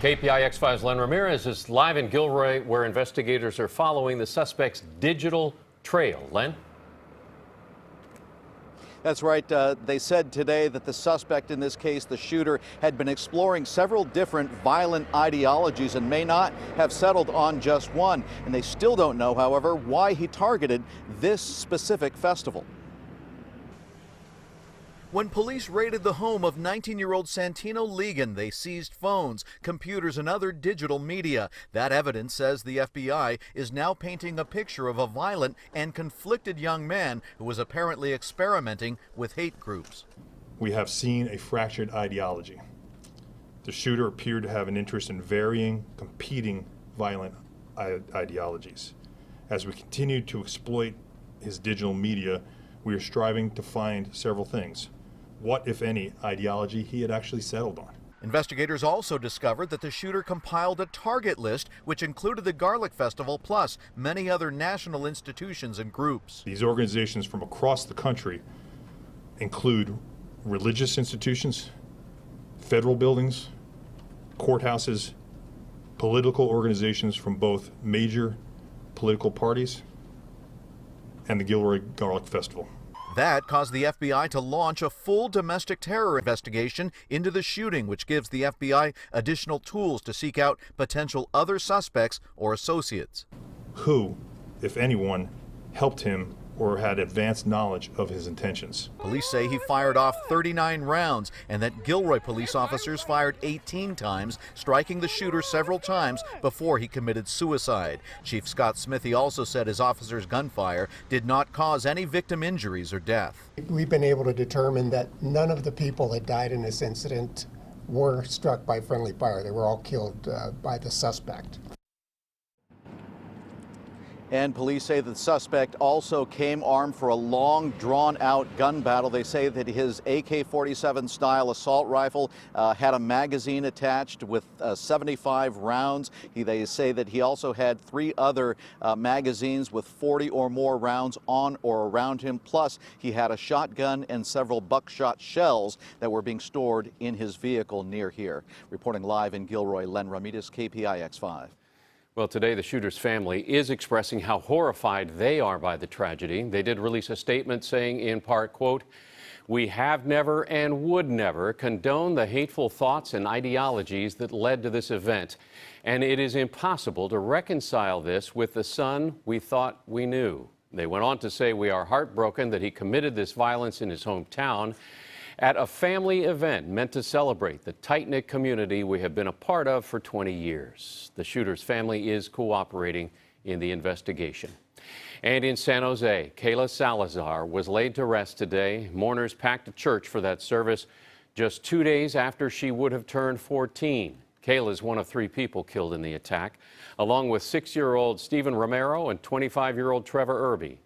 KPIX 5's Len Ramirez is live in Gilroy, where investigators are following the suspect's digital trail. Len? That's right. They said today that the suspect in this case, the shooter, had been exploring several different violent ideologies and may not have settled on just one. And they still don't know, however, why he targeted this specific festival. When police raided the home of 19-year-old Santino Ligon, they seized phones, computers, and other digital media. That evidence, says the FBI, is now painting a picture of a violent and conflicted young man who was apparently experimenting with hate groups. We have seen a fractured ideology. The shooter appeared to have an interest in varying, competing violent ideologies. As we continue to exploit his digital media, we are striving to find several things. What, if any, ideology he had actually settled on. Investigators also discovered that the shooter compiled a target list which included the Garlic Festival plus many other national institutions and groups. These organizations from across the country include religious institutions, federal buildings, courthouses, political organizations from both major political parties, and the Gilroy Garlic Festival. That caused the FBI to launch a full domestic terror investigation into the shooting, which gives the FBI additional tools to seek out potential other suspects or associates. Who, if anyone, helped him or had advanced knowledge of his intentions. Police say he fired off 39 rounds and that Gilroy police officers fired 18 times, striking the shooter several times before he committed suicide. Chief Scott Smithy also said his officers' gunfire did not cause any victim injuries or death. We've been able to determine that none of the people that died in this incident were struck by friendly fire. They were all killed by the suspect. And police say that the suspect also came armed for a long, drawn-out gun battle. They say that his AK-47 style assault rifle had a magazine attached with 75 rounds. They say that he also had 3 other magazines with 40 or more rounds on or around him. Plus, he had a shotgun and several buckshot shells that were being stored in his vehicle near here. Reporting live in Gilroy, Len Ramirez, KPIX 5. Well, today the shooter's family is expressing how horrified they are by the tragedy. They did release a statement saying in part, quote, "We have never and would never condone the hateful thoughts and ideologies that led to this event. And it is impossible to reconcile this with the son we thought we knew." They went on to say, "We are heartbroken that he committed this violence in his hometown at a family event meant to celebrate the tight-knit community we have been a part of for 20 years. The shooter's family is cooperating in the investigation. And in San Jose, Kayla Salazar was laid to rest today. Mourners packed a church for that service just 2 days after she would have turned 14. Kayla is one of 3 people killed in the attack, along with 6-year-old Stephen Romero and 25-year-old Trevor Irby.